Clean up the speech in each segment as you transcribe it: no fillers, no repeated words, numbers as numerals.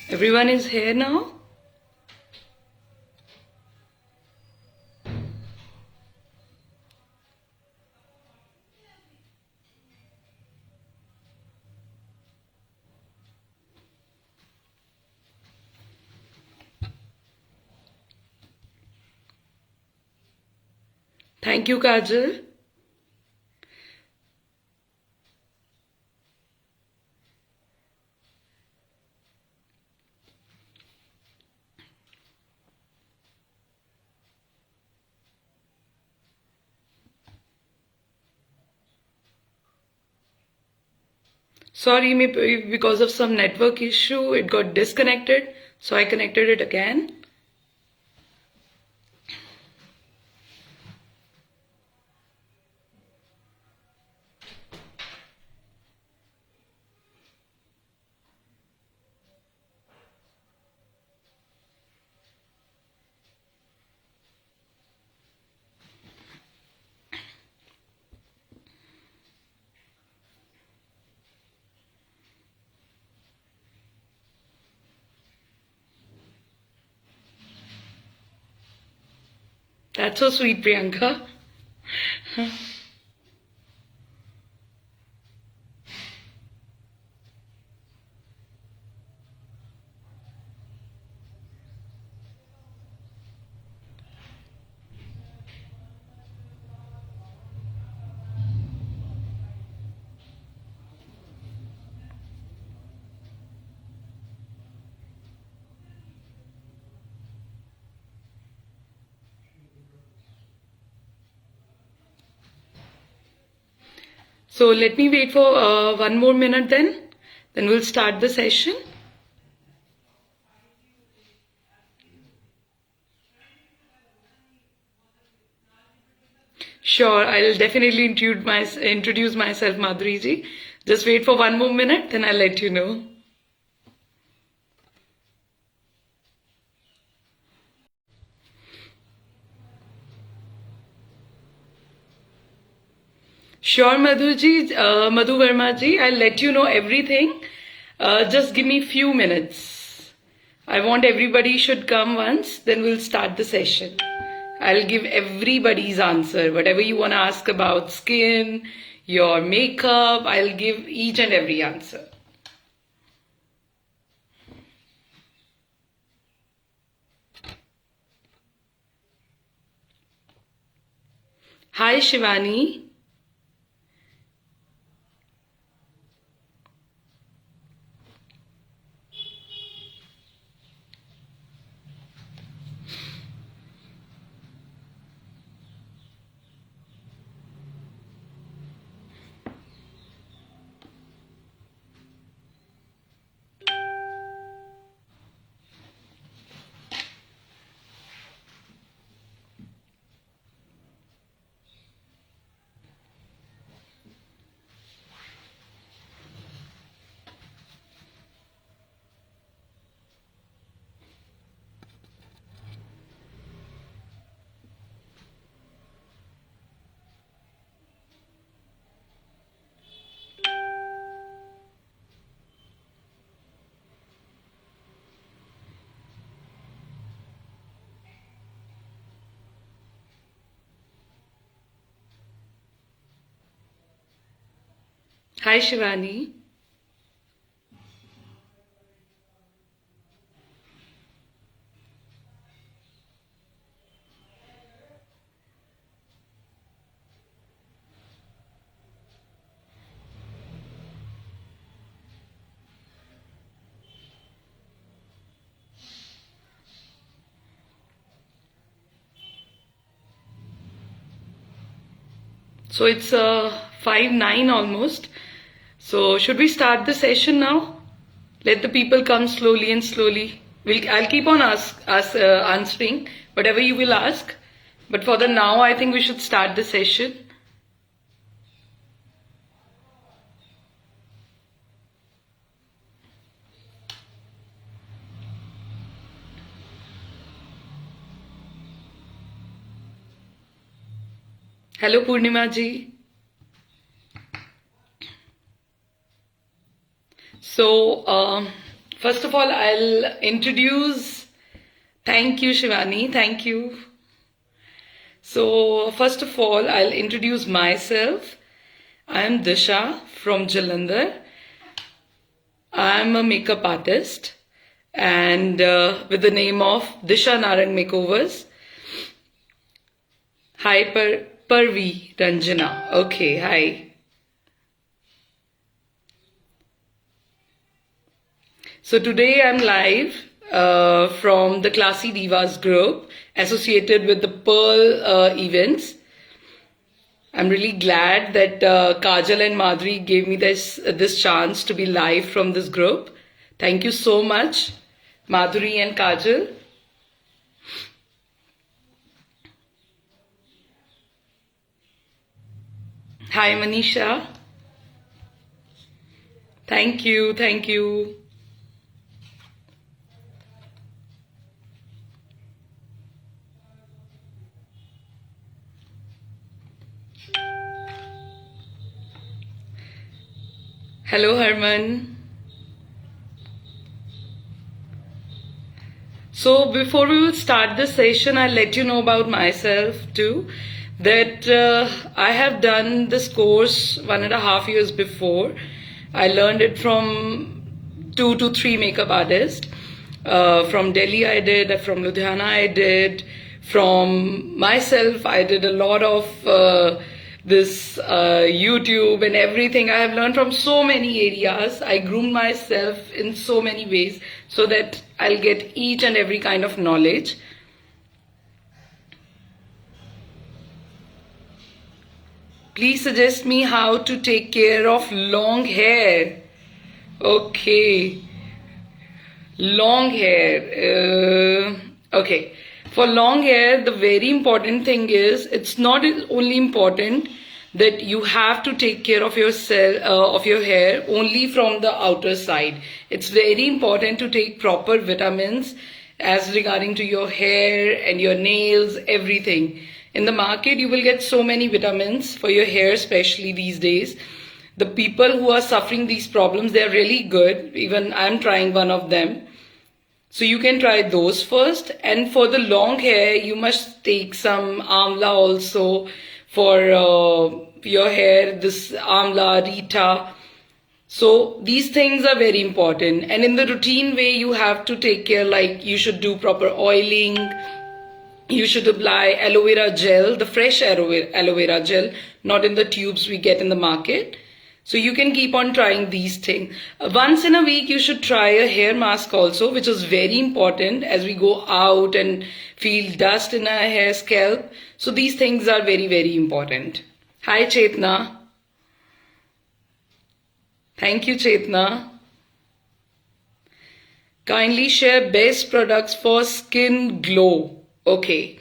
Everyone is here now? Thank you, Kajal. Sorry, maybe because of some network issue, it got disconnected. So I connected it again. That's so sweet, Priyanka. So let me wait for one more minute then. Then we'll start the session. Sure, I'll definitely introduce myself, Madhuri ji. Just wait for one more minute, then I'll let you know. Sure, Madhu Verma ji, I'll let you know everything. Just give me few minutes. I want everybody should come once, then we'll start the session. I'll give everybody's answer. Whatever you want to ask about skin, your makeup, I'll give each and every answer. Hi, Shivani. Hi, Shivani. So it's 5:09 almost. So should we start the session now? Let the people come slowly and slowly. I'll keep on answering whatever you will ask. But for the now, I think we should start the session. Hello, Purnima ji. So First of all, I'll introduce. Thank you, Shivani. Thank you. So, first of all, I'll introduce myself. I am Disha from Jalandhar. I'm a makeup artist and with the name of Disha Narang Makeovers. Hi, Parvi Ranjana. Okay, hi. So today I'm live from the Classy Divas group associated with the Pearl events. I'm really glad that Kajal and Madhuri gave me this chance to be live from this group. Thank you so much, Madhuri and Kajal. Hi, Manisha. Thank you, thank you. Hello, Harman. So before we will start the session, I'll let you know about myself too. That I have done this course 1.5 years before. I learned it from 2 to 3 makeup artists. From Delhi I did, from Ludhiana I did, from myself I did a lot of this YouTube and everything. I have learned from so many areas. I groomed myself in so many ways so that I'll get each and every kind of knowledge. Please suggest me how to take care of long hair. Okay. Long hair. Okay. For long hair, the very important thing is, it's not only important that you have to take care of of your hair only from the outer side. It's very important to take proper vitamins as regarding to your hair and your nails, everything. In the market, you will get so many vitamins for your hair, especially these days. The people who are suffering these problems, they're really good. Even I'm trying one of them. So you can try those first. And for the long hair, you must take some amla also for your hair, this amla, Rita. So these things are very important. And in the routine way, you have to take care, like you should do proper oiling. You should apply aloe vera gel, the fresh aloe vera gel, not in the tubes we get in the market. So you can keep on trying these things. Once in a week, you should try a hair mask also, which is very important as we go out and feel dust in our hair scalp. So these things are very, very important. Hi, Chetna. Thank you, Chetna. Kindly share best products for skin glow. Okay.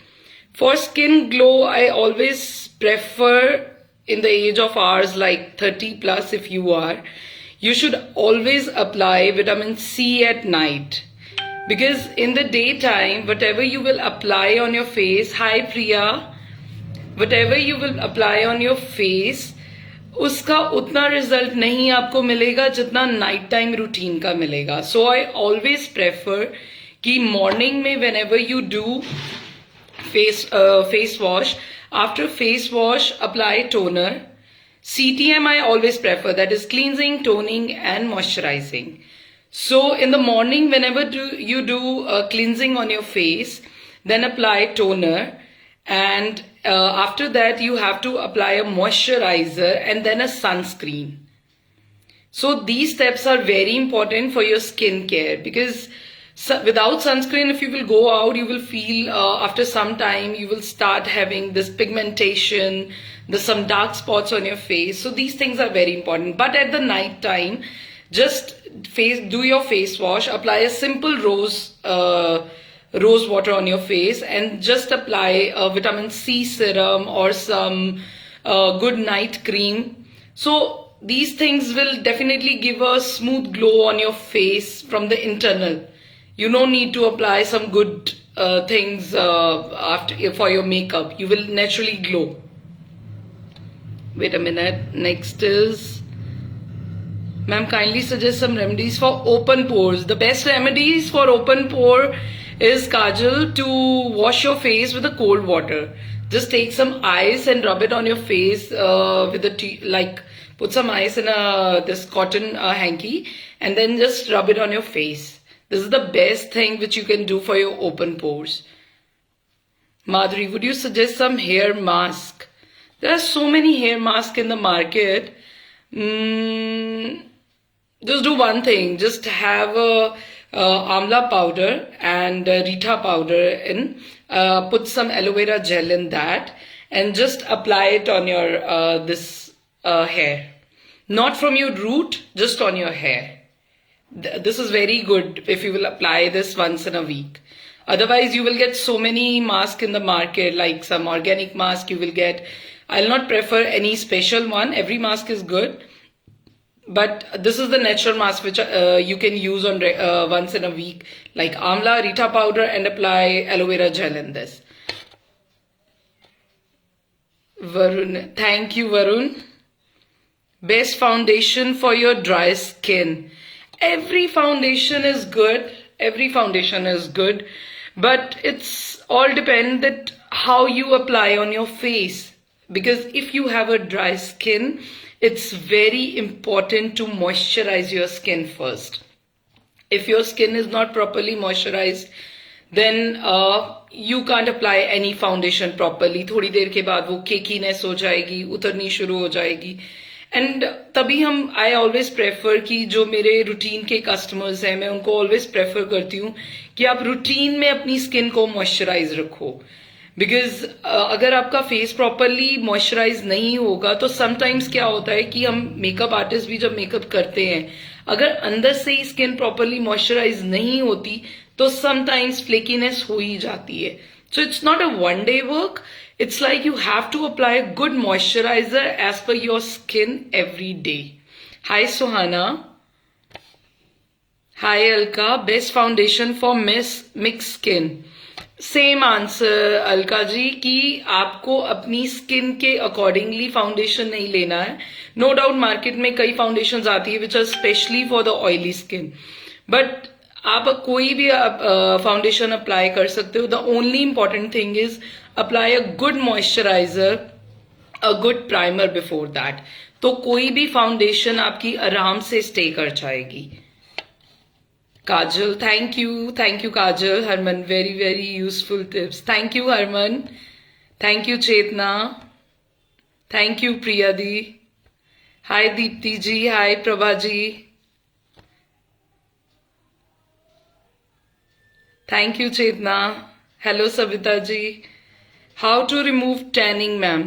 For skin glow, I always prefer, in the age of ours, like 30 plus if you are, you should always apply vitamin C at night. Because in the daytime, whatever you will apply on your face, hi Priya, whatever you will apply on your face, उसका उतना result नहीं आपको मिलेगा जितना night time routine का मिलेगा. सो I always prefer कि morning में whenever you do face wash, after face wash apply toner. CTM I always prefer, that is cleansing, toning and moisturizing. So in the morning, whenever you do cleansing on your face, then apply toner, and after that you have to apply a moisturizer and then a sunscreen. So these steps are very important for your skin care, because without sunscreen, if you will go out, you will feel after some time you will start having this pigmentation, there's some dark spots on your face. So these things are very important. But at the night time, just do your face wash, apply a simple rose water on your face, and just apply a vitamin C serum or some good night cream. So these things will definitely give a smooth glow on your face from the internal. You don't need to apply some good things for your makeup. You will naturally glow. Wait a minute. Next is Ma'am, kindly suggest some remedies for open pores. The best remedies for open pore is, Kajal, to wash your face with a cold water. Just take some ice and rub it on your face with a tea, like put some ice in this cotton hanky and then just rub it on your face. This is the best thing which you can do for your open pores. Madhuri, would you suggest some hair mask? There are so many hair masks in the market. Just do one thing. Just have a amla powder and rita powder in. Put some aloe vera gel in that and just apply it on your this hair. Not from your root, just on your hair. This is very good if you will apply this once in a week. Otherwise, you will get so many masks in the market, like some organic mask you will get. I'll not prefer any special one. Every mask is good. But this is the natural mask which you can use on once in a week, like amla, rita powder, and apply aloe vera gel in this. Varun, thank you, Varun. Best foundation for your dry skin. Every foundation is good. Every foundation is good, but it's all dependent how you apply on your face. Because if you have a dry skin, it's very important to moisturize your skin first. If your skin is not properly moisturized, then you can't apply any foundation properly. थोड़ी देर के बाद वो cakiness हो जाएगी, उतरनी शुरू हो जाएगी. And तभी I always prefer कि जो मेरे routine के customers हैं, मैं उनको always prefer करती हूँ कि आप routine में अपनी skin को moisturize रखो. बिकॉज अगर आपका फेस प्रॉपरली मॉइस्चराइज नहीं होगा तो समटाइम्स क्या होता है कि हम मेकअप आर्टिस्ट भी जब मेकअप करते हैं, अगर अंदर से ही स्किन प्रॉपरली मॉइस्चराइज नहीं होती तो समटाइम्स फ्लेकीनेस हो ही जाती है. So it's not a one day work. It's like you have to apply a good moisturiser as per your skin every day. Hi Suhana. Hi Alka. Best foundation for mix skin. Same answer Alka ji कि आपको अपनी skin के accordingly foundation नहीं लेना है. No doubt market में कई foundation आती है which are specially for the oily skin, but आप कोई भी फाउंडेशन अप्लाई कर सकते हो. The only important thing is apply a good moisturiser, a good primer before that. तो कोई भी फाउंडेशन आपकी आराम से स्टे कर जाएगी. Kajal, thank you Kajal. Harman, very useful tips. Thank you Harman. Thank you Chetna. Thank you Priyadi. Hi Deepti ji. Hi Prabha ji. Thank you Chetna. Hello Savita ji. How to remove tanning, ma'am?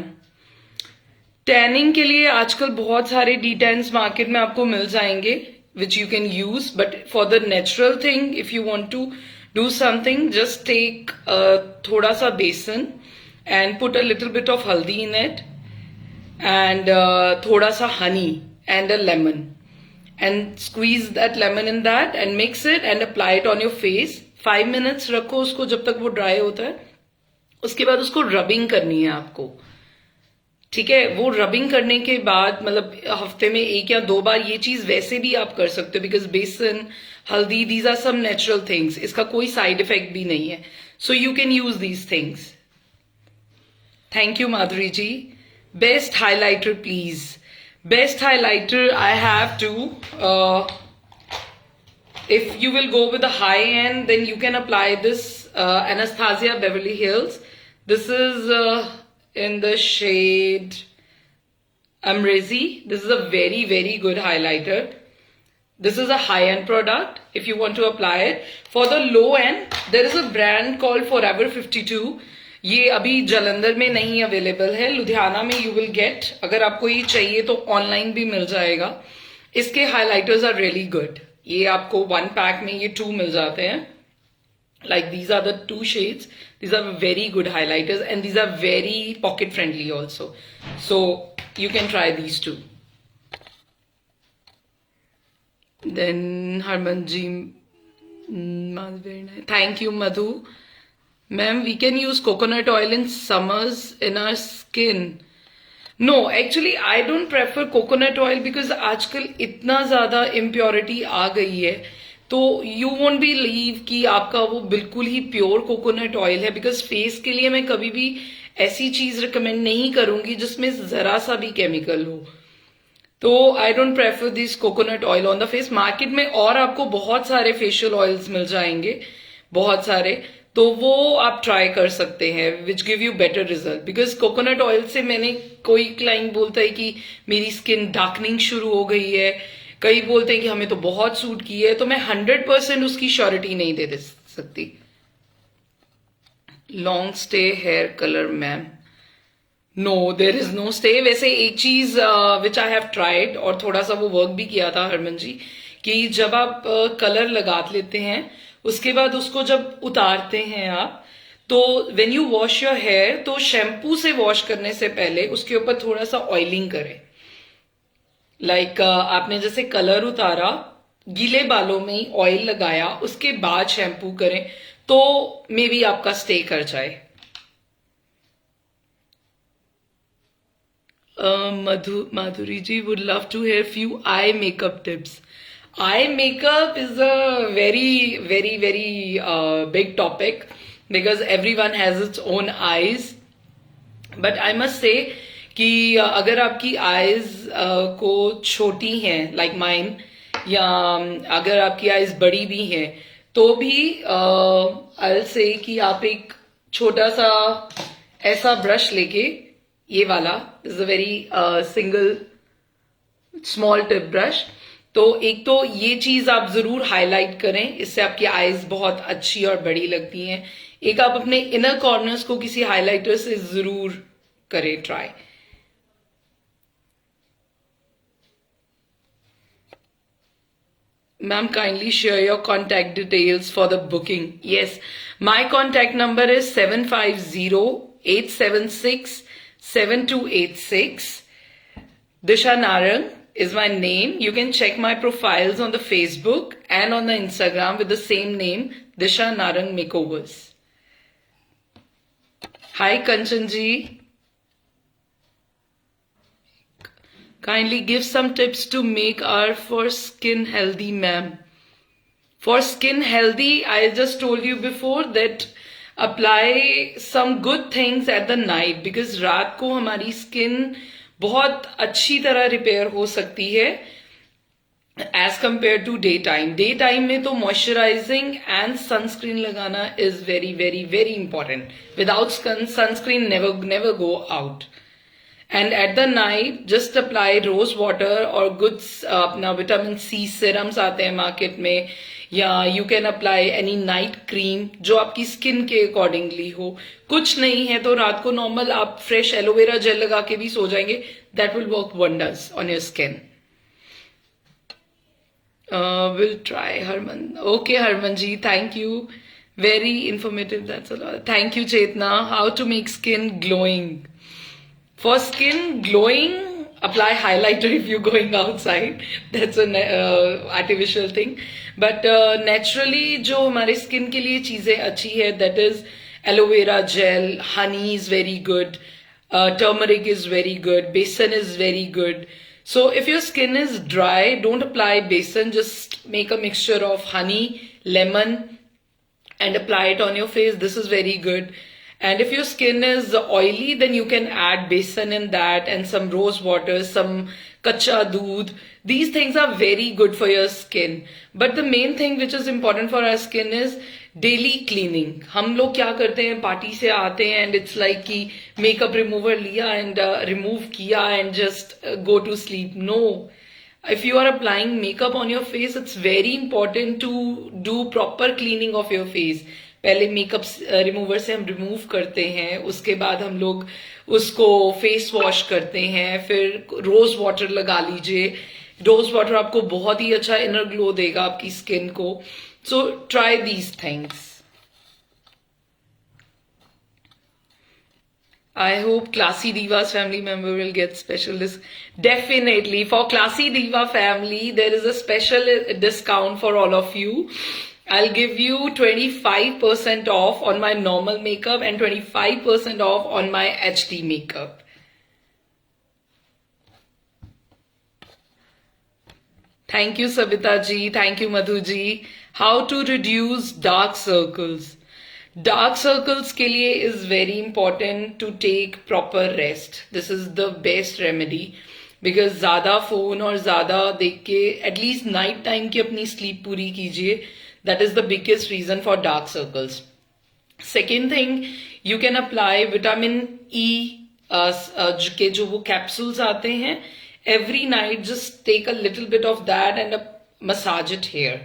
Tanning के लिए आजकल बहुत सारे D-tans market में आपको मिल जाएंगे which you can use, but for the natural thing, if you want to do something, just take thoda sa besan and put a little bit of haldi in it and thoda sa honey and a lemon and squeeze that lemon in that and mix it and apply it on your face. 5 minutes रखो उसको जब तक वो dry होता है. उसके बाद उसको rubbing करनी है आपको. ठीक है, वो रबिंग करने के बाद मतलब हफ्ते में 1 या 2 बार ये चीज वैसे भी आप कर सकते हो. Because besan, haldi, these are some natural things. इसका कोई साइड इफेक्ट भी नहीं है. So you can use these things. Thank you Madhuri ji. Best highlighter please. Best highlighter I have to, if you will go with the high end, then you can apply this Anastasia Beverly Hills. This is in the shade Amrezi. This is a very good highlighter. This is a high-end product if you want to apply it. For the low end, there is a brand called Forever 52. ये अभी जलंधर में नहीं available है. लुधियाना में you will get. अगर आपको ये चाहिए तो ऑनलाइन भी मिल जाएगा. इसके हाइलाइटर्स आर रियली गुड. ये आपको 1 पैक में ये 2 मिल जाते हैं. Like these are the 2 shades. These are very good highlighters and these are very pocket friendly also. So you can try these 2. Then Harmanji, very nice. Thank you Madhu. Ma'am, we can use coconut oil in summers in our skin. No actually I don't prefer coconut oil because आजकल इतना ज्यादा impurity आ गई है, तो you won't believe कि आपका वो बिल्कुल ही प्योर कोकोनट ऑयल है। बिकॉज फेस के लिए मैं कभी भी ऐसी चीज रिकमेंड नहीं करूंगी जिसमें जरा सा भी केमिकल हो। तो आई don't prefer this coconut oil on the face. Market में और आपको बहुत सारे फेशियल ऑयल्स मिल जाएंगे, बहुत सारे, तो वो आप ट्राई कर सकते हैं which give you better result. Because coconut oil से मैंने, कोई क्लाइंट बोलता है कि मेरी स्किन डार्कनिंग शुरू हो गई है, कई बोलते हैं कि हमें तो बहुत सूट की है, तो मैं 100% उसकी श्योरिटी नहीं दे सकती। Long stay hair colour ma'am, no there is no stay. वैसे एक चीज विच आई हैव ट्राइड और थोड़ा सा वो वर्क भी किया था हरमन जी, कि जब आप कलर लगा लेते हैं उसके बाद उसको जब उतारते हैं आप, तो when you wash your hair, तो शैम्पू से वॉश करने से पहले उसके ऊपर थोड़ा सा ऑयलिंग करें। लाइक आपने जैसे कलर उतारा, गीले बालों में ही ऑयल लगाया, उसके बाद शैम्पू करें, तो मे बी आपका स्टे कर जाए। Madhuri ji would love to hear few eye makeup tips. Eye makeup is a very big topic because everyone has its own eyes. But I must say कि अगर आपकी eyes को छोटी हैं like mine, या अगर आपकी आईज बड़ी भी हैं, तो भी आई विल से कि आप एक छोटा सा ऐसा ब्रश लेके, ये वाला is a very single small tip brush, तो एक तो ये चीज आप जरूर हाईलाइट करें, इससे आपकी आईज बहुत अच्छी और बड़ी लगती हैं। एक आप अपने इनर कॉर्नर्स को किसी हाईलाइटर से जरूर करें try. Ma'am, kindly share your contact details for the booking. Yes, my contact number is 750-876-7286. Disha Narang is my name. You can check my profiles on the Facebook and on the Instagram with the same name, Disha Narang Makeovers. Hi Kanchan ji. Kindly give some tips to make our for skin healthy, ma'am. For skin healthy, I just told you before that apply some good things at the night, because रात को हमारी skin बहुत अच्छी तरह repair हो सकती है as compared to daytime. Daytime में तो moisturizing and sunscreen लगाना is very important. Without sunscreen, never go out. And at the night, just apply rose water or good अपना vitamin C serums आते हैं मार्केट में, या you can apply any night cream जो आपकी skin के accordingly हो। कुछ नहीं है तो रात को नॉर्मल आप फ्रेश एलोवेरा जेल लगा के भी सो जाएंगे, that will work wonders on your skin. Will try Harman. Okay Harman ji, thank you. Very informative, that's a lot. Thank you Chetna. How to make skin glowing. For skin glowing, apply highlighter if you're going outside. That's an artificial thing. But naturally, जो हमारे skin के लिए चीजें अच्छी है, that is aloe vera gel, honey is very good, turmeric is very good, besan is very good. So if your skin is dry, don't apply besan. Just make a mixture of honey, lemon, and apply it on your face. This is very good. And if your skin is oily, then you can add besan in that and some rose water, some kacha doodh. These things are very good for your skin. But the main thing which is important for our skin is daily cleaning. हम लोग क्या करते हैं, party से आते हैं and it's like कि makeup remover लिया and remove किया and just go to sleep. No. If you are applying makeup on your face, it's very important to do proper cleaning of your face. पहले makeup remover से हम remove करते हैं, उसके बाद हम लोग उसको फेस वॉश करते हैं, फिर रोज वाटर लगा लीजिए। रोज वाटर आपको बहुत ही अच्छा इनर ग्लो देगा आपकी स्किन को। सो try these things. I hope Classy Divas family member will get special definitely for Classy Diva family there is a special discount for all of you. I'll give you 25% off on my normal makeup and 25% off on my HD makeup. Thank you, Sabita ji. Thank you, Madhu ji. How to reduce dark circles. Dark circles के लिए is very important to take proper rest. This is the best remedy because ज़्यादा phone और ज़्यादा देख के at least night time की अपनी sleep पूरी कीजिए. That is the biggest reason for dark circles. Second thing, you can apply vitamin E के जो वो कैप्सूल्स आते हैं. Every night just take a little bit of that and massage it here.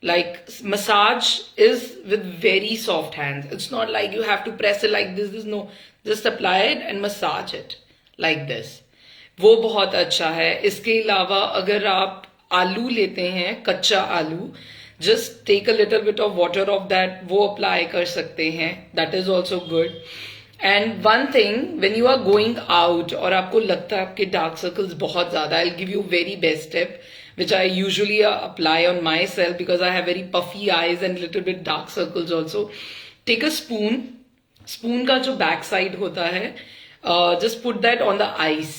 Like massage is with very soft hands. It's not like you have to press it like this. No, just apply it and massage it like this. वो बहुत अच्छा है. इसके अलावा अगर आप आलू लेते हैं, कच्चा आलू, just take a little bit of water of that, वो apply कर सकते हैं. That is also good. And one thing, when you are going out और आपको लगता है आपके dark circles बहुत ज़्यादा, I'll give you very best tip, which I usually apply on myself because I have very puffy eyes and little bit dark circles also. Take a spoon. Spoon का जो back side होता है, just put that on the eyes.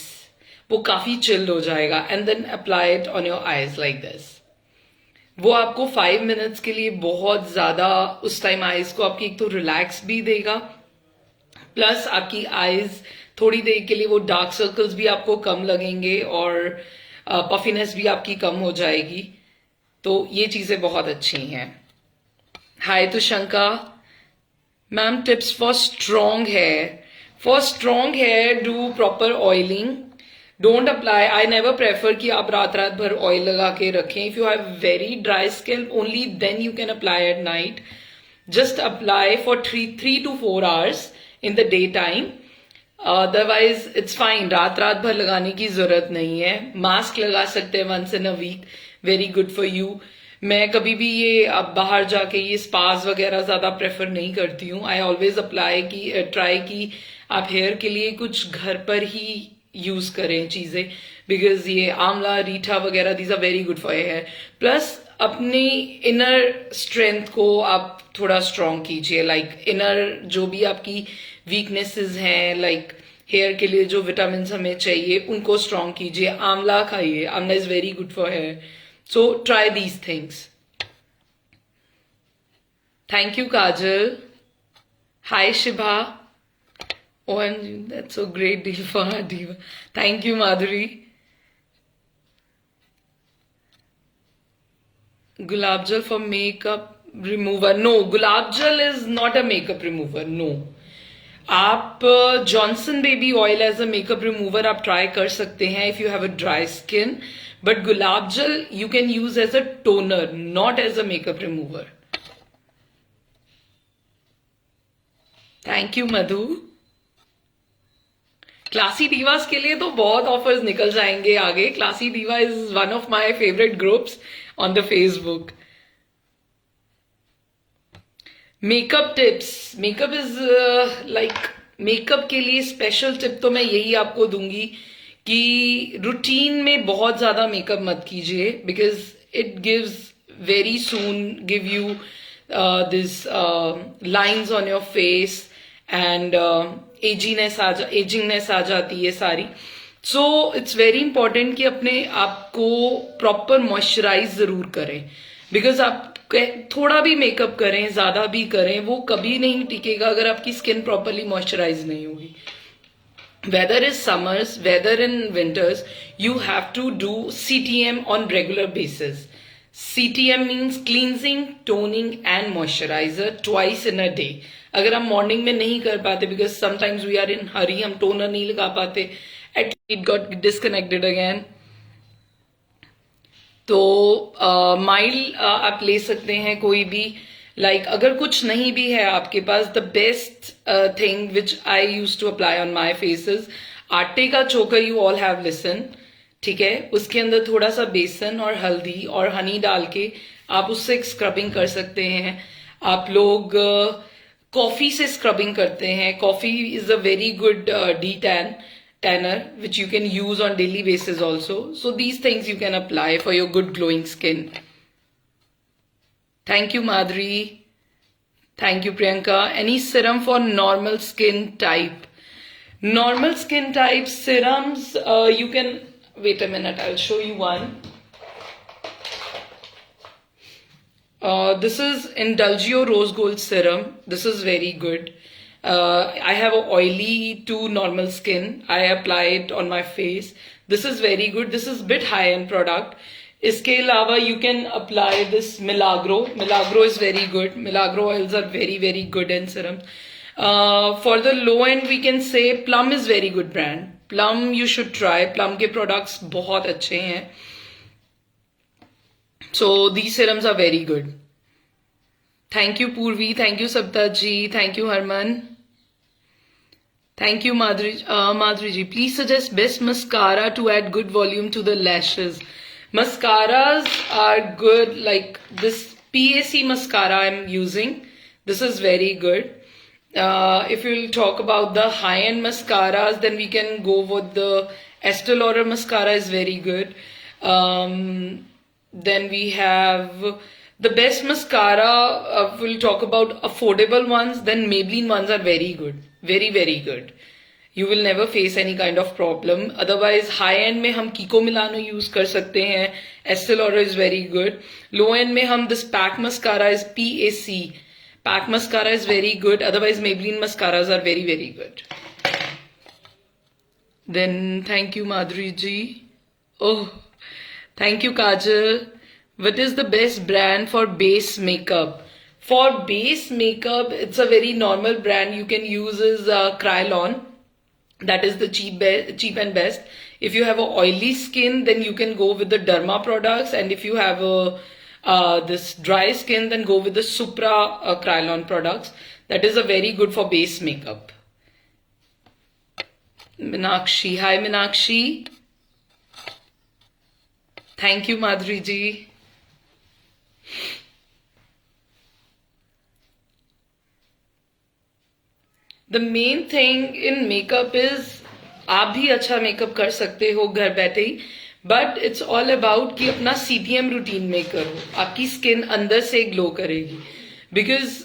वो काफी chill हो जाएगा and then apply it on your eyes like this. वो आपको 5 minutes के लिए बहुत ज़्यादा उस time eyes को आपकी एक तो relax भी देगा, प्लस आपकी आईज थोड़ी देर के लिए वो डार्क सर्कल्स भी आपको कम लगेंगे और पफिनेस भी आपकी कम हो जाएगी. तो ये चीजें बहुत अच्छी हैं. Hi Tushanka ma'am, tips for strong hair. For strong hair do proper oiling. Don't apply, I never prefer कि आप रात रात भर ऑयल लगा के रखें. If you have very dry skin only then you can apply at night. Just apply for 3 to 4 hours in the daytime. Otherwise it's fine. रात भर लगाने की जरूरत नहीं है. मास्क लगा सकते हैं once in a week. Very good for you. मैं कभी भी ये अब बाहर जाके ये स्पास वगैरह ज्यादा प्रेफर नहीं करती हूँ. आई ऑलवेज अप्लाई की ट्राई की आप हेयर के लिए कुछ घर पर ही यूज करें चीजें, बिकॉज ये आंवला, रीठा वगैरह these are very good for hair. Plus अपनी इनर स्ट्रेंथ को आप थोड़ा स्ट्रॉन्ग कीजिए. लाइक इनर जो भी आपकी वीकनेसेस हैं, लाइक हेयर के लिए जो विटामिन हमें चाहिए उनको स्ट्रॉन्ग कीजिए. आंवला खाइए. Amla is very good for hair. So try these things. Thank you Kajal. Hi Shibha. Oh, and that's a great deal for our diva. Thank you, Madhuri. Gulab Jal for makeup remover. No, Gulab Jal is not a makeup remover. No. आप Johnson baby oil as a makeup remover आप try कर सकते हैं if you have a dry skin. But gulab jal you can use as a toner, not as a makeup remover. Thank you Madhu. Classy divas के लिए तो बहुत offers निकल जाएंगे आगे. Classy diva is one of my favourite groups on the Facebook. Makeup tips. Makeup is like makeup के लिए special tip तो मैं यही आपको दूंगी कि रूटीन में बहुत ज्यादा मेकअप मत कीजिए, because it gives very soon give you this lines on your face and ageingness आ जाती है सारी. सो इट्स वेरी इंपॉर्टेंट कि अपने आप को प्रॉपर मॉइस्चराइज जरूर करें, बिकॉज आप थोड़ा भी मेकअप करें, ज्यादा भी करें, वो कभी नहीं टिकेगा अगर आपकी स्किन प्रॉपरली मॉइस्चराइज नहीं होगी. Whether is summers, whether in winters, you have to do CTM on regular basis. CTM means cleansing, toning and moisturiser twice in a day. अगर हम मॉर्निंग में नहीं कर पाते because sometimes we are in hurry, हम toner नहीं लगा पाते, at it got disconnected again, तो माइल आप ले सकते हैं कोई भी. लाइक अगर कुछ नहीं भी है आपके पास, the best thing which I use to apply on my faces, आटे का चोकर यू ऑल हैव लिसन, ठीक है, उसके अंदर थोड़ा सा बेसन और हल्दी और हनी डाल के आप उससे स्क्रबिंग कर सकते हैं. आप लोग कॉफी से स्क्रबिंग करते हैं. Coffee is a very good tanner which you can use on daily basis also. So these things you can apply for your good glowing skin. Thank you Madhuri. Thank you Priyanka. Any serum for normal skin type? Normal skin type serums, you can, wait a minute, I'll show you one. This is Indulgio Rose Gold Serum. This is very good. I have a oily to normal skin. I apply it on my face. This is very good. This is bit high-end product. इसके अलावा you can apply this Milagro. Milagro is very good. Milagro oils are very, very good in serums. For the low end, we can say Plum is very good brand. Plum you should try. Plum के products बहुत अच्छे हैं. So these serums are very good. Thank you Purvi. Thank you Saptaji. Thank you Harman. Thank you Madhuri ji. Please suggest best mascara to add good volume to the lashes. Mascaras are good, like this PAC mascara I'm using. This is very good. If you'll talk about the high-end mascaras, then we can go with the Estee Lauder mascara is very good. Then we have the best mascara. We'll talk about affordable ones. Then Maybelline ones are very good, very, very good. You will never face any kind of problem. Otherwise, high end में हम Kiko Milano use कर सकते हैं. Estee Lauder is very good. Low end में हम this PAC mascara is PAC. PAC mascara is very good. Otherwise, Maybelline mascaras are very, very good. Then thank you Madhuri ji. Oh, thank you Kajal. What is the best brand for base makeup? For base makeup, it's a very normal brand you can use is Krylon. That is the cheap and best. If you have a oily skin, then you can go with the Derma products, and if you have a this dry skin, then go with the Supra Krylon products. That is a very good for base makeup. Minakshi, hi Minakshi. Thank you Madhuri ji. The main thing in makeup is आप भी अच्छा makeup कर सकते हो घर बैठे ही, but it's all about कि अपना CPM रूटीन में करो, आपकी स्किन अंदर से ग्लो करेगी. बिकॉज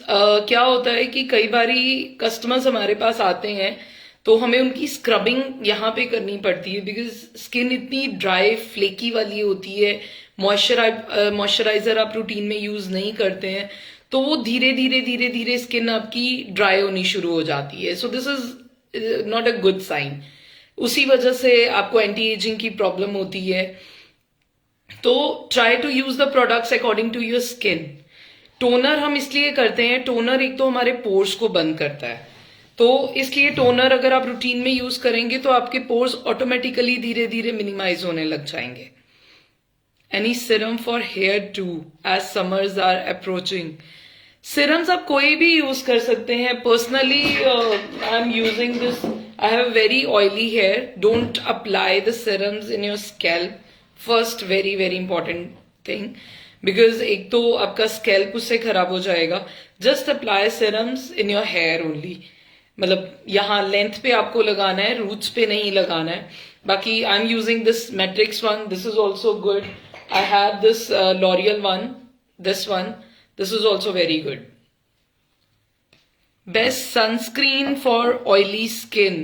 क्या होता है कि कई बारी कस्टमर्स हमारे पास आते हैं तो हमें उनकी स्क्रबिंग यहाँ पे करनी पड़ती है, बिकॉज स्किन इतनी ड्राई फ्लेकी वाली होती है. मॉइस्चराइजर आप रूटीन में यूज नहीं करते हैं तो वो धीरे धीरे धीरे धीरे स्किन आपकी ड्राई होनी शुरू हो जाती है. So this is not a good sign. उसी वजह से आपको एंटी एजिंग की प्रॉब्लम होती है. तो try to use the products according to your skin. Toner हम इसलिए करते हैं, टोनर एक तो हमारे पोर्स को बंद करता है, तो इसलिए टोनर अगर आप रूटीन में यूज करेंगे तो आपके पोर्स ऑटोमेटिकली धीरे धीरे मिनिमाइज होने लग जाएंगे. Any serum for hair too as summers are approaching. Serums आप कोई भी यूज कर सकते हैं. Personally I am using this. I have very oily hair. Don't apply the serums in your scalp first. Very very important thing, because एक तो आपका scalp उससे खराब हो जाएगा. Just apply serums in your hair only. मतलब यहाँ length पे आपको लगाना है, रूट्स पे नहीं लगाना है. बाकी आई am using this matrix one. This is also good. I have this L'Oreal one, this one. This is also very good. Best sunscreen for oily skin.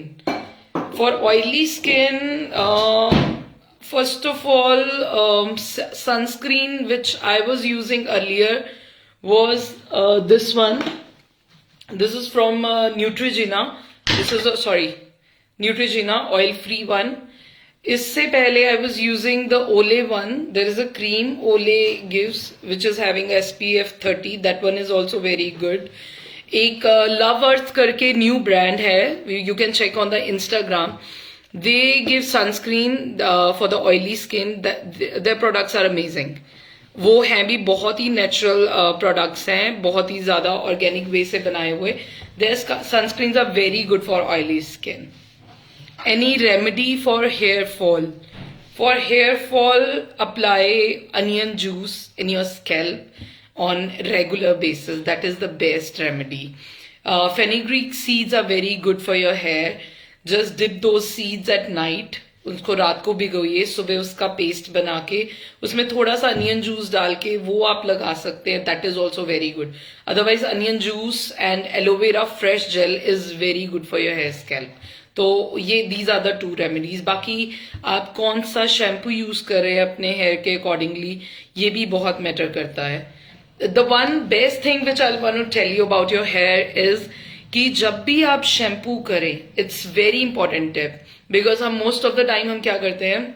For oily skin, first of all, sunscreen which I was using earlier was this one. This is from Neutrogena. This is Neutrogena oil-free one. इससे पहले I was using the Olay one. There is a cream Olay gives which is having SPF 30. That one is also very good. एक Love Earth करके new brand है. You can check on the Instagram. They give sunscreen for the oily skin. Their products are amazing. वो हैं भी बहुत ही natural products हैं, बहुत ही ज़्यादा organic way से बनाए हुए. Their sunscreens are very good for oily skin. Any remedy for hair fall? For hair fall, apply onion juice in your scalp on regular basis. That is the best remedy. Fenugreek seeds are very good for your hair. Just dip those seeds at night. उसको रात को भिगोइए, सुबह उसका paste बना के उसमें थोड़ा सा अनियन जूस डाल के वो आप लगा सकते हैं. That is also very good. Otherwise onion juice and aloe vera fresh gel is very good for your hair scalp. तो ये दीज आर द 2 रेमेडीज. बाकी आप कौन सा शैम्पू यूज कर रहे हैं अपने हेयर के अकॉर्डिंगली, ये भी बहुत मैटर करता है. the one best thing which I want to tell you about your hair is कि जब भी आप शैम्पू करें, it's very important tip, because हम most of the time हम क्या करते हैं,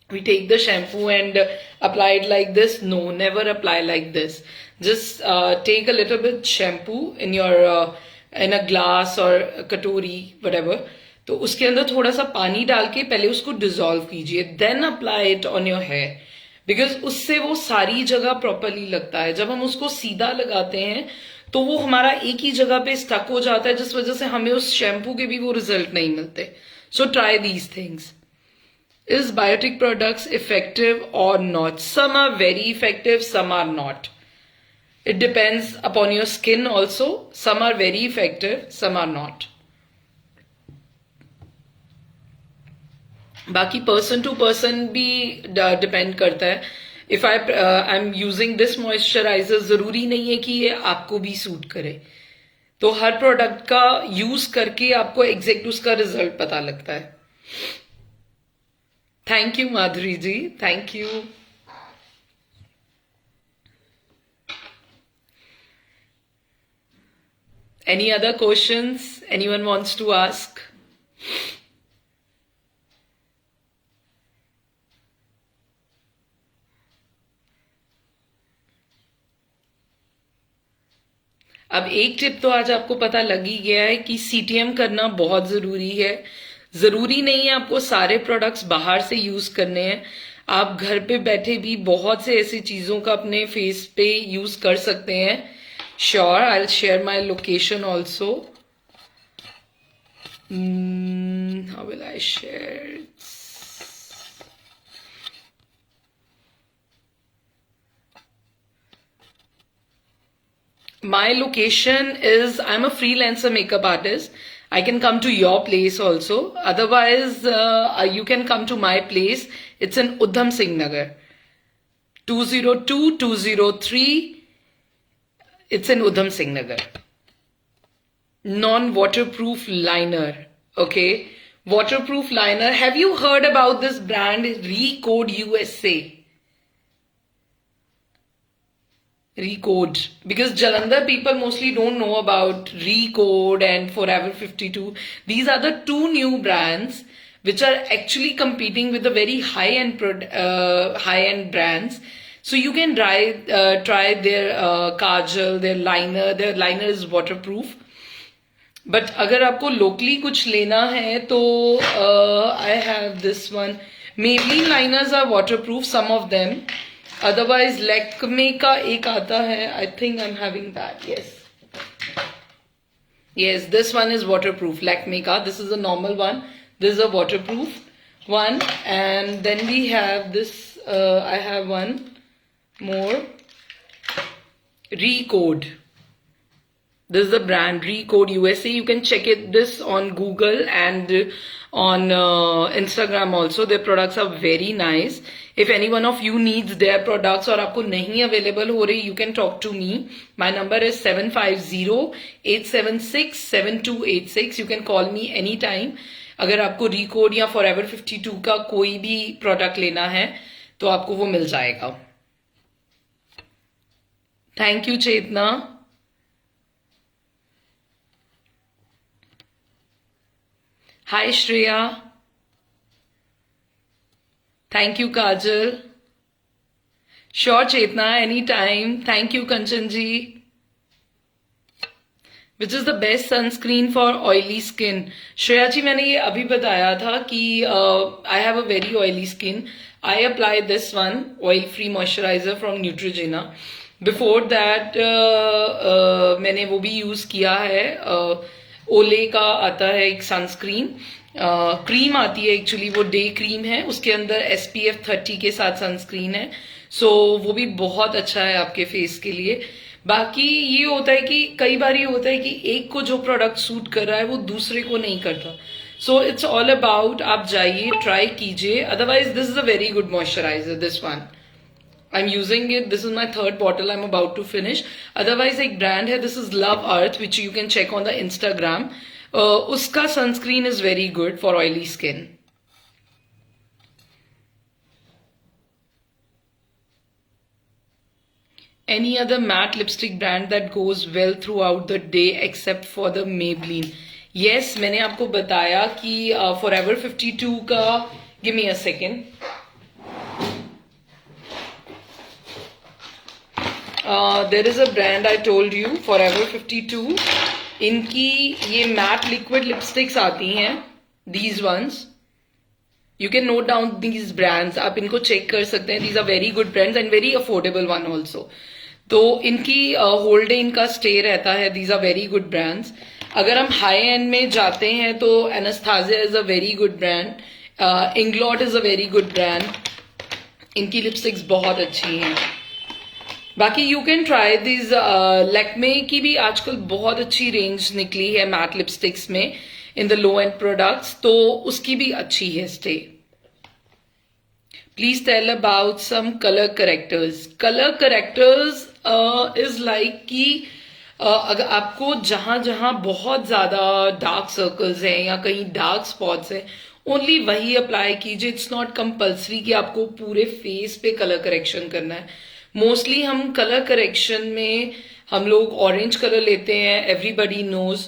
we take the shampoo and apply it like this. No, never apply like this. Just take a little bit shampoo in your in a glass or a katori, whatever. तो उसके अंदर थोड़ा सा पानी डाल के पहले उसको डिजोल्व कीजिए, then apply it on your hair, because उससे वो सारी जगह प्रॉपरली लगता है. जब हम उसको सीधा लगाते हैं तो वो हमारा एक ही जगह पे स्टक हो जाता है, जिस वजह से हमें उस शैम्पू के भी वो रिजल्ट नहीं मिलते. सो try these things. Is biotic products effective or not? Some are very effective, some are not. It depends upon your skin also. Some are very effective, some are not. बाकी person to person भी depend करता है. If I'm using this moisturizer, जरूरी नहीं है कि ये आपको भी सूट करे. तो हर प्रोडक्ट का यूज करके आपको एग्जैक्ट उसका रिजल्ट पता लगता है. Thank you, Madhuri ji. Thank you. Any other questions anyone wants to ask? अब एक टिप तो आज आपको पता लग ही गया है कि सीटीएम करना बहुत जरूरी है. जरूरी नहीं है आपको सारे प्रोडक्ट्स बाहर से यूज करने हैं. आप घर पे बैठे भी बहुत से ऐसी चीजों का अपने फेस पे यूज कर सकते हैं. Sure, I will share my location also. How will I share? My location is, I'm a freelancer makeup artist. I can come to your place also. Otherwise, you can come to my place. It's in Udham Singh Nagar. 202-203. It's in Udham Singh Nagar. Non-waterproof liner. Okay. Waterproof liner. Have you heard about this brand? Recode USA. Recode, because Jalandhar people mostly don't know about Recode and Forever 52. These are the two new brands which are actually competing with the very high-end brands. So you can try their kajal, their liner. Their liner is waterproof. But अगर आपको locally कुछ लेना है तो I have this one. Maybelline liners are waterproof, some of them. Otherwise, Lakme का एक आता है. I think I'm having that. Yes. Yes, this one is waterproof. Lakme का. This is a normal one. This is a waterproof one. And then we have this. I have one more. Recode. This is the brand Recode USA. You can check this on Google and on Instagram also. Their products are very nice. If any one of you needs their products or आपको नहीं available हो रही, you can talk to me. My number is 750-876-7286. You can call me anytime. अगर आपको Recode या Forever 52 का कोई भी product लेना है तो आपको वो मिल जाएगा. Thank you, Chetna. Hi, Shreya. Thank you, Kajal. Sure, Chetna, anytime. Thank you, Kanchan ji. Which is the best sunscreen for oily skin? Shreya ji, मैंने ये अभी बताया था कि I have a very oily skin. I apply this one, oil-free moisturizer from Neutrogena. Before that, मैंने वो भी use किया है. ओले का आता है एक सनस्क्रीन. क्रीम आती है, एक्चुअली वो डे क्रीम है. उसके अंदर SPF 30 के साथ सनस्क्रीन है. सो वो भी बहुत अच्छा है आपके फेस के लिए. बाकी ये होता है कि कई बार ये होता है कि एक को जो प्रोडक्ट सूट कर रहा है वो दूसरे को नहीं करता. सो इट्स ऑल अबाउट, आप जाइए, ट्राई कीजिए. Otherwise this is a very good moisturiser, this one. I'm using it. This is my third bottle. I'm about to finish. Otherwise, एक brand है. This is Love Earth, which you can check on the Instagram. उसका sunscreen is very good for oily skin. Any other matte lipstick brand that goes well throughout the day except for the Maybelline? Yes, मैंने आपको बताया कि Forever 52 का, give me a second. There is a brand I told you, Forever 52. इनकी ये matte liquid lipsticks आती हैं, these ones. You can note down these brands. आप इनको चेक कर सकते हैं. These are very good brands and very affordable one also. तो इनकी होल डे इनका स्टे रहता है. These are very good brands. अगर हम हाई एंड में जाते हैं तो Anastasia is a very good brand. Inglot is a very good brand. इनकी लिपस्टिक्स बहुत अच्छी हैं. बाकी you can try this. Lakme की भी आजकल बहुत अच्छी रेंज निकली है मैट लिपस्टिक्स में in the low end products, तो उसकी भी अच्छी है stay. Please tell about some colour correctors. Colour correctors is like कि अगर आपको जहां जहां बहुत ज्यादा डार्क सर्कल्स हैं या कहीं डार्क स्पॉट्स हैं, ओनली वही अप्लाई कीजिए. इट्स नॉट कंपल्सरी कि आपको पूरे फेस पे कलर करेक्शन करना है. मोस्टली हम कलर करेक्शन में हम लोग ऑरेंज कलर लेते हैं, एवरीबडी नोज.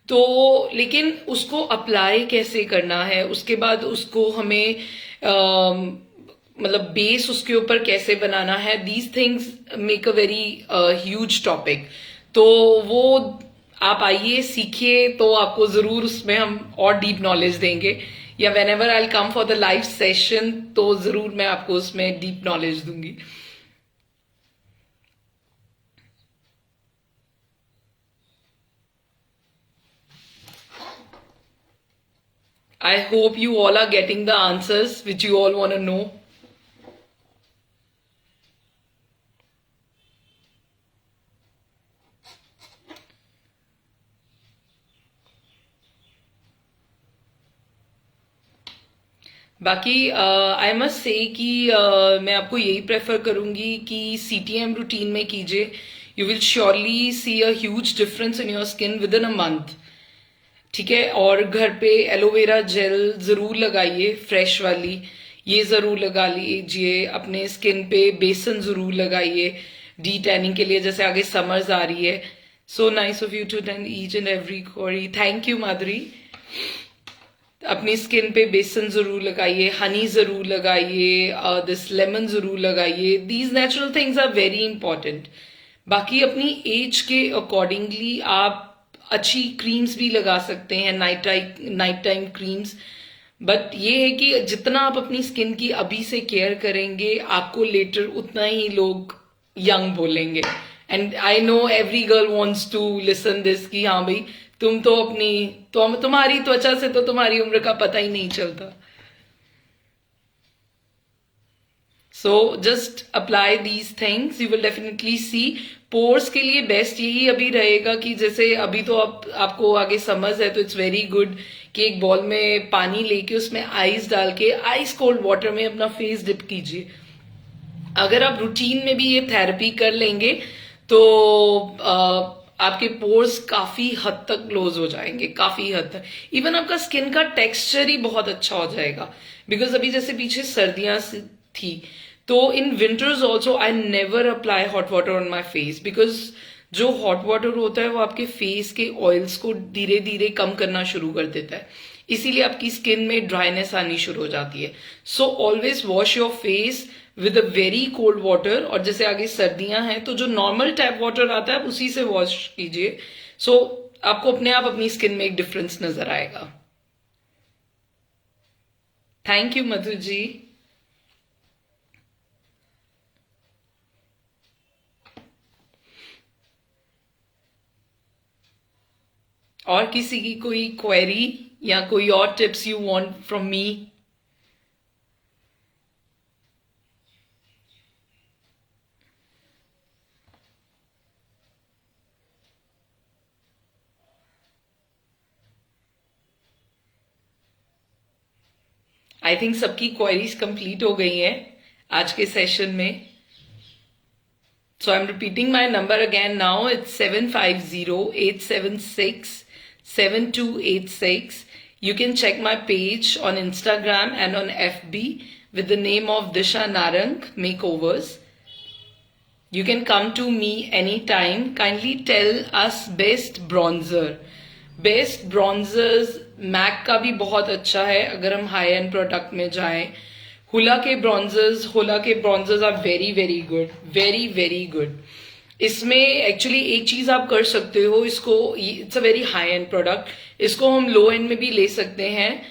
तो लेकिन उसको अप्लाई कैसे करना है, उसके बाद उसको हमें मतलब बेस उसके ऊपर कैसे बनाना है, these things make a very huge topic. तो वो आप आइए सीखिए, तो आपको जरूर उसमें हम और डीप नॉलेज देंगे. या when ever I come for the live session तो जरूर मैं आपको उसमें डीप नॉलेज दूंगी. I hope you all are getting the answers which you all want to know. बाकी आई मस्ट से कि मैं आपको यही प्रेफर करूंगी कि CTM रूटीन में कीजिए. You will surely see a huge difference in your skin within a month. ठीक है. और घर पे एलोवेरा जेल जरूर लगाइए, फ्रेश वाली, ये जरूर लगा लीजिए. अपने स्किन पे बेसन जरूर लगाइए डी टैनिंग के लिए, जैसे आगे समर्स आ रही है. So nice of you to tan each and every query. Thank you Madhuri. अपनी स्किन पे बेसन जरूर लगाइए, हनी जरूर लगाइए, दिस लेमन जरूर लगाइए. These natural things are very important. बाकी अपनी एज के अकॉर्डिंगली आप अच्छी क्रीम्स भी लगा सकते हैं, नाइट टाइम क्रीम्स. बट ये है कि जितना आप अपनी स्किन की अभी से केयर करेंगे, आपको लेटर उतना ही लोग यंग बोलेंगे. And I know every girl wants to listen this कि हाँ भाई तुम तो तुम्हारी त्वचा से तो तुम्हारी उम्र का पता ही नहीं चलता. So just apply these things, you will definitely see. Pores के लिए बेस्ट यही अभी रहेगा कि जैसे अभी तो आपको आगे समझ है, तो इट्स वेरी गुड कि एक बॉल में पानी लेके उसमें आइस डाल के आइस कोल्ड वाटर में अपना फेस डिप कीजिए. अगर आप रूटीन में भी ये थेरेपी कर लेंगे तो आपके पोर्स काफी हद तक क्लोज हो जाएंगे, काफी हद तक. इवन आपका स्किन का टेक्सचर ही बहुत अच्छा हो जाएगा. बिकॉज अभी जैसे पीछे सर्दियां थी, तो in winters also I never apply hot water on my face, because जो हॉट वाटर होता है वो आपके फेस के ऑयल्स को धीरे धीरे कम करना शुरू कर देता है. इसीलिए आपकी स्किन में ड्राइनेस आनी शुरू हो जाती है. So always wash your face with a very cold water. और जैसे आगे सर्दियां हैं तो जो नॉर्मल टैप वाटर आता है आप उसी से वॉश कीजिए. सो आपको अपने आप अपनी स्किन में एक डिफरेंस नजर आएगा. Thank you Madhu ji. और किसी की कोई क्वेरी या कोई और tips you want from me? I think सबकी क्वेरीज कंप्लीट हो गई हैं आज के सेशन में. So I'm repeating my number again now. It's 750-876-7286. You can check my page on Instagram and on FB with the name of Disha Narang Makeovers. You can come to me anytime. Kindly tell us best bronzer. Best bronzers MAC का भी बहुत अच्छा है अगर हम high end product में जाएं. Hoola के bronzers are very very good, very very good. इसमें एक्चुअली एक चीज आप कर सकते हो, इसको it's a very high end product, इसको हम लो एंड में भी ले सकते हैं.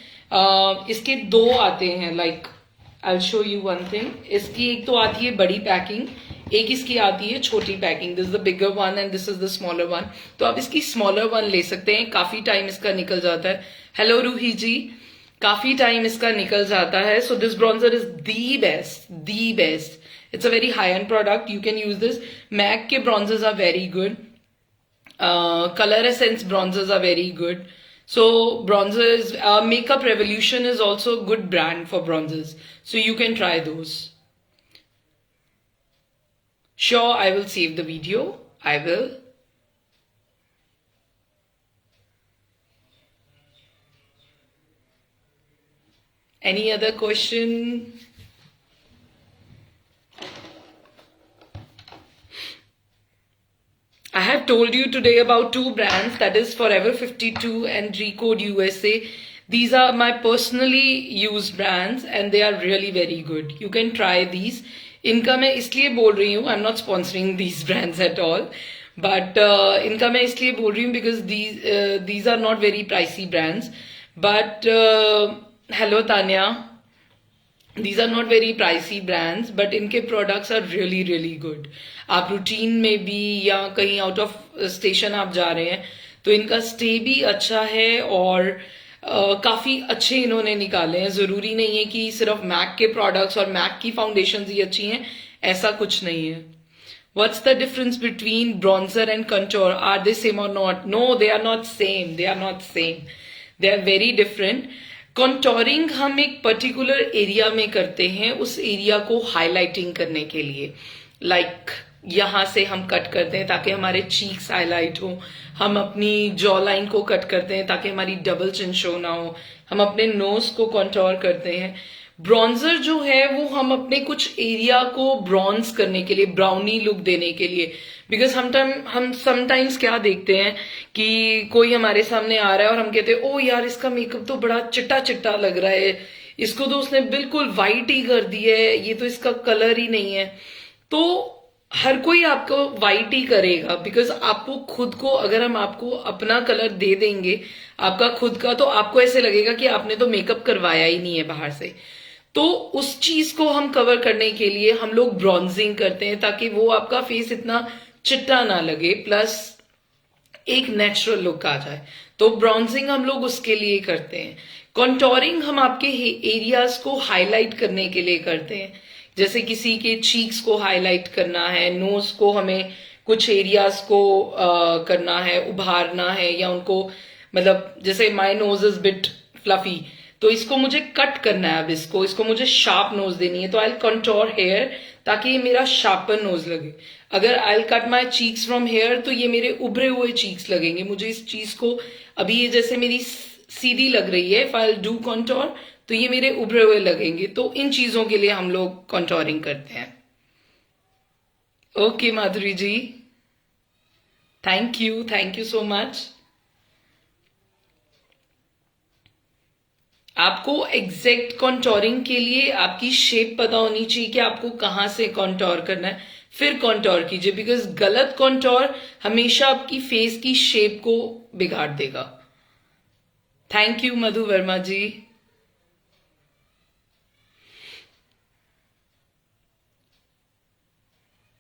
इसके दो आते हैं, like I will show you one thing. इसकी एक तो आती है बड़ी पैकिंग, एक इसकी आती है छोटी packing. This is the bigger one and this is the smaller one. तो आप इसकी स्मॉलर वन ले सकते हैं, काफी टाइम इसका निकल जाता है. हेलो रूही जी, काफी टाइम इसका निकल जाता है. So this bronzer is the best. It's a very high-end product. You can use this. MAC के bronzers are very good. Color Essence bronzers are very good. So bronzers, Makeup Revolution is also a good brand for bronzers. So you can try those. Sure, I will save the video. I will. Any other question? I have told you today about two brands, that is Forever 52 and Recode USA. These are my personally used brands and they are really very good. You can try these. इनका मैं इसलिए बोल रही हूँ, I'm not sponsoring these brands at all, but इनका मैं इसलिए बोल रही हूँ because these are not very pricey brands. But hello Tanya. These are not very pricey brands, but इनके products are really really good. आप रूटीन में भी या कहीं आउट ऑफ स्टेशन आप जा रहे हैं तो इनका स्टे भी अच्छा है और काफी अच्छे इन्होंने निकाले हैं. जरूरी नहीं है कि सिर्फ मैक के प्रोडक्ट्स और मैक की फाउंडेशन ही अच्छी हैं, ऐसा कुछ नहीं है. What's the difference between bronzer and contour? Are they same or not? No, they are not same. They are not same. They are very different. Contouring हम एक पर्टिकुलर एरिया में करते हैं, उस एरिया को हाईलाइटिंग करने के लिए. लाइक यहां से हम कट करते हैं ताकि हमारे चीक्स हाईलाइट हो. हम अपनी जॉ लाइन को कट करते हैं ताकि हमारी डबल चिन शो ना हो. हम अपने नोज को कॉन्टोर करते हैं. ब्रॉन्जर जो है वो हम अपने कुछ एरिया को ब्रॉन्ज करने के लिए, ब्राउनी लुक देने के लिए. बिकॉज हम समटाइम्स क्या देखते हैं कि कोई हमारे सामने आ रहा है और हम कहते हैं ओ यार इसका मेकअप तो बड़ा चिट्टा चिट्टा लग रहा है, इसको तो उसने बिल्कुल वाइट ही कर दिया है, ये तो इसका कलर ही नहीं है. तो हर कोई आपको वाइट ही करेगा बिकॉज आपको खुद को, अगर हम आपको अपना कलर दे देंगे आपका खुद का, तो आपको ऐसे लगेगा कि आपने तो मेकअप करवाया ही नहीं है बाहर से. तो उस चीज को हम कवर करने के लिए हम लोग ब्रॉन्जिंग करते हैं ताकि वो आपका फेस इतना चिट्टा ना लगे, प्लस एक नेचुरल लुक आ जाए. तो ब्रॉन्जिंग हम लोग उसके लिए करते हैं. कॉन्टोरिंग हम आपके एरियाज को हाईलाइट करने के लिए करते हैं. जैसे किसी के चीक्स को हाईलाइट करना है, नोज को हमें कुछ एरियाज को करना है, उभारना है, या उनको मतलब जैसे my nose is bit fluffy तो इसको मुझे कट करना है. अब इसको मुझे शार्प नोज देनी है तो आई विल कंटोर हेयर ताकि ये मेरा शार्पर नोज लगे. अगर I will cut my cheeks from here तो ये मेरे उभरे हुए चीक्स लगेंगे. मुझे इस चीज को अभी ये जैसे मेरी सीधी लग रही है, if I will do contour तो ये मेरे उभरे हुए लगेंगे. तो इन चीजों के लिए हम लोग कंटोरिंग करते हैं. Okay Madhuri ji, thank you so much. आपको एग्जैक्ट कॉन्टोरिंग के लिए आपकी शेप पता होनी चाहिए कि आपको कहां से कॉन्टोर करना है, फिर कॉन्टोर कीजिए. बिकॉज गलत कॉन्टोर हमेशा आपकी फेस की शेप को बिगाड़ देगा. Thank you Madhu Verma ji.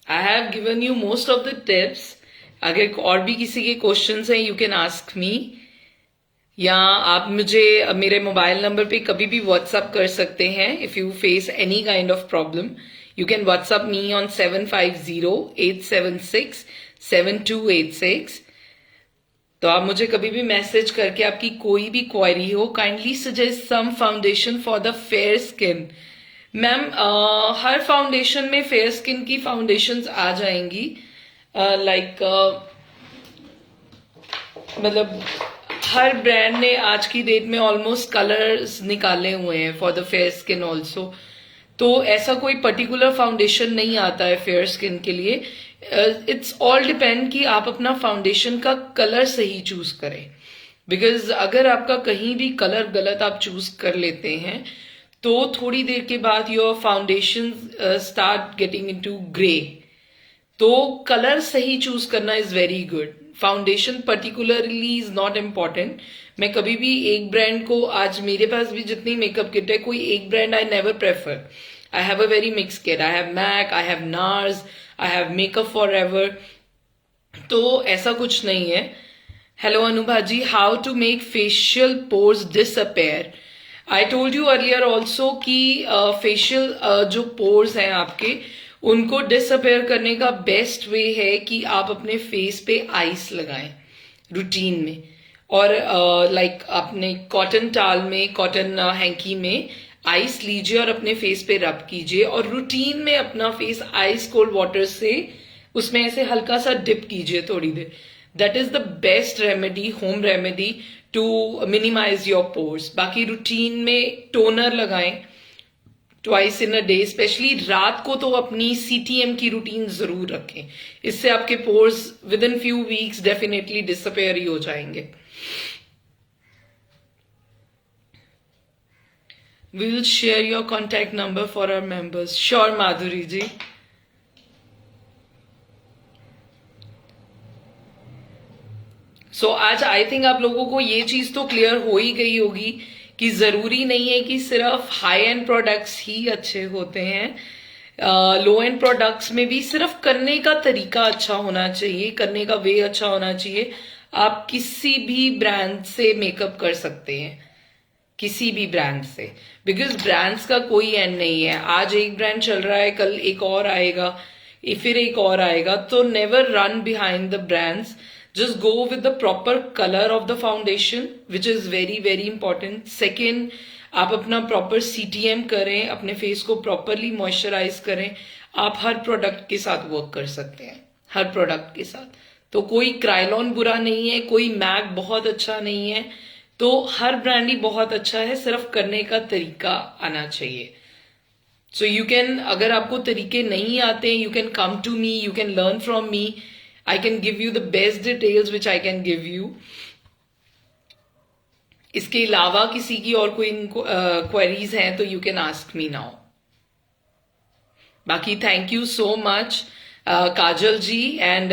I have given you most of the tips. अगर और भी किसी के क्वेश्चंस हैं यू कैन आस्क मी, या आप मुझे मेरे मोबाइल नंबर पे कभी भी व्हाट्सअप कर सकते हैं. If you face any kind of problem you can WhatsApp me on 7508767286. तो आप मुझे कभी भी मैसेज करके आपकी कोई भी क्वेरी हो, kindly suggest some foundation for the fair skin. Ma'am हर फाउंडेशन में फेयर स्किन की फाउंडेशंस आ जाएंगी. मतलब हर ब्रांड ने आज की डेट में ऑलमोस्ट कलर्स निकाले हुए हैं for the fair skin also. तो ऐसा कोई पर्टिकुलर फाउंडेशन नहीं आता है फेयर स्किन के लिए. इट्स ऑल डिपेंड कि आप अपना फाउंडेशन का कलर सही चूज करें. बिकॉज अगर आपका कहीं भी कलर गलत आप चूज कर लेते हैं तो थोड़ी देर के बाद your foundation start getting into grey. तो कलर सही चूज करना is very good. Foundation particularly is not important. मैं कभी भी एक ब्रांड को, आज मेरे पास भी जितनी मेकअप किट है, कोई एक brand I never prefer. I have a very mix kit. I have MAC, I have NARS, I have makeup for ever. तो ऐसा कुछ नहीं है. Hello Anubha ji, how to make facial pores disappear. I told you earlier also कि facial जो pores हैं आपके, उनको डिसअपेयर करने का बेस्ट वे है कि आप अपने फेस पे आइस लगाएं रूटीन में. और लाइक अपने कॉटन टाल में, कॉटन हैंकी में आइस लीजिए और अपने फेस पे रब कीजिए. और रूटीन में अपना फेस आइस कोल्ड वाटर से उसमें ऐसे हल्का सा डिप कीजिए थोड़ी देर. That is the best remedy, home remedy to minimise your pores. बाकी रूटीन में टोनर लगाएं twice in a day. Specially रात को तो अपनी CTM की रूटीन जरूर रखें. इससे आपके pores within few weeks definitely disappear ही हो जाएंगे. We will share your contact number for our members. Sure, Madhuri ji. So आज आई थिंक आप लोगों को ये चीज तो क्लियर हो ही गई होगी कि जरूरी नहीं है कि सिर्फ हाई एंड प्रोडक्ट्स ही अच्छे होते हैं. लो एंड प्रोडक्ट्स में भी सिर्फ करने का तरीका अच्छा होना चाहिए, करने का वे अच्छा होना चाहिए. आप किसी भी ब्रांड से मेकअप कर सकते हैं, किसी भी ब्रांड से. बिकॉज ब्रांड्स का कोई एंड नहीं है. आज एक ब्रांड चल रहा है, कल एक और आएगा, फिर एक और आएगा. तो never run behind the brands. Just go with the proper colour of the foundation which is very very important. Second, आप अपना प्रॉपर CTM करें, अपने फेस को प्रॉपरली मॉइस्चराइज करें. आप हर प्रोडक्ट के साथ वर्क कर सकते हैं, हर प्रोडक्ट के साथ. तो कोई क्राइलॉन बुरा नहीं है, कोई मैक बहुत अच्छा नहीं है. तो हर ब्रांड ही बहुत अच्छा है, सिर्फ करने का तरीका आना चाहिए. सो यू कैन, अगर आपको तरीके नहीं आते, you can come to me, you can learn from me. I can give you the best details which I can give you. इसके अलावा किसी की और कोई क्वेरीज हैं तो you can ask me now. बाकी thank you so much Kajal ji and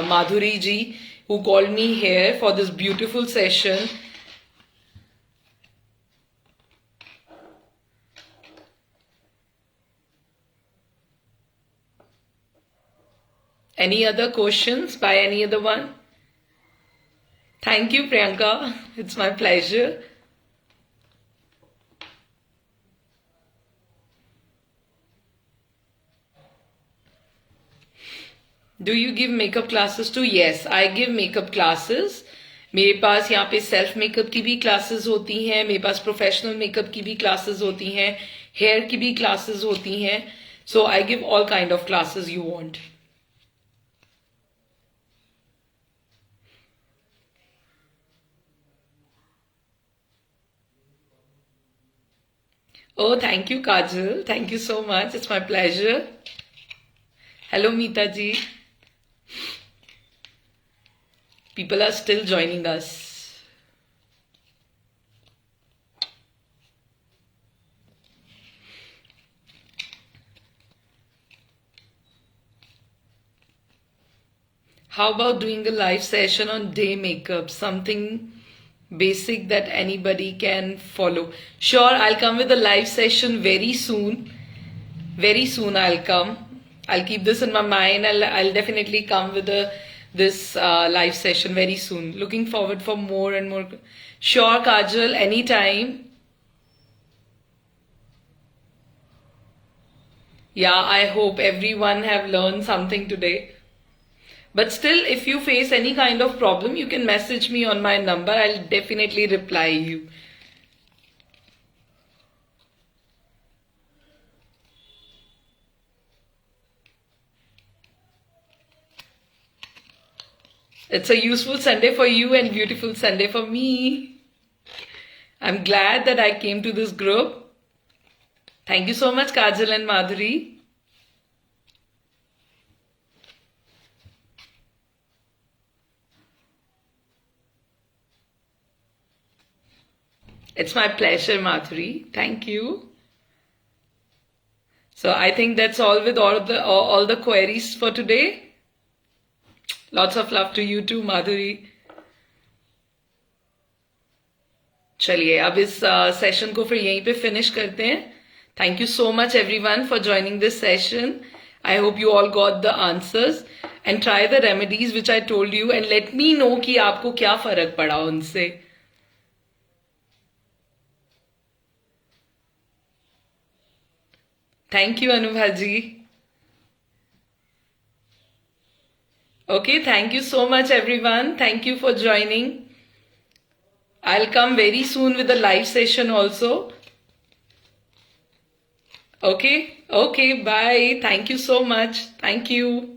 Madhuri ji who called me here for this beautiful session. Any other questions by any other one? Thank you, Priyanka. It's my pleasure. Do you give makeup classes too? Yes, I give makeup classes. मेरे पास यहाँ पे self makeup की भी classes होती हैं, मेरे पास professional makeup की भी क्लासेस होती हैं, हेयर की भी क्लासेस होती हैं. So I give all kind of classes you want. Oh, thank you, Kajal. Thank you so much. It's my pleasure. Hello, Meeta ji. People are still joining us. How about doing a live session on day makeup? Something basic that anybody can follow. Sure, I'll come with a live session very soon. Very soon I'll come. I'll keep this in my mind. I'll definitely come with this live session very soon. Looking forward for more and more. Sure, Kajal, anytime. Yeah, I hope everyone have learned something today. But still, if you face any kind of problem, you can message me on my number. I'll definitely reply you. It's a useful Sunday for you and beautiful Sunday for me. I'm glad that I came to this group. Thank you so much, Kajal and Madhuri. It's my pleasure, Madhuri. Thank you. So I think that's all with all the queries for today. Lots of love to you too, Madhuri. चलिए अब इस session को फिर यहीं पे finish करते हैं. Thank you so much everyone for joining this session. I hope you all got the answers and try the remedies which I told you and let me know कि आपको क्या फर्क पड़ा उनसे. Thank you Anubha ji. Okay, thank you so much everyone. Thank you for joining. I'll come very soon with a live session also. Okay, bye. Thank you so much. Thank you.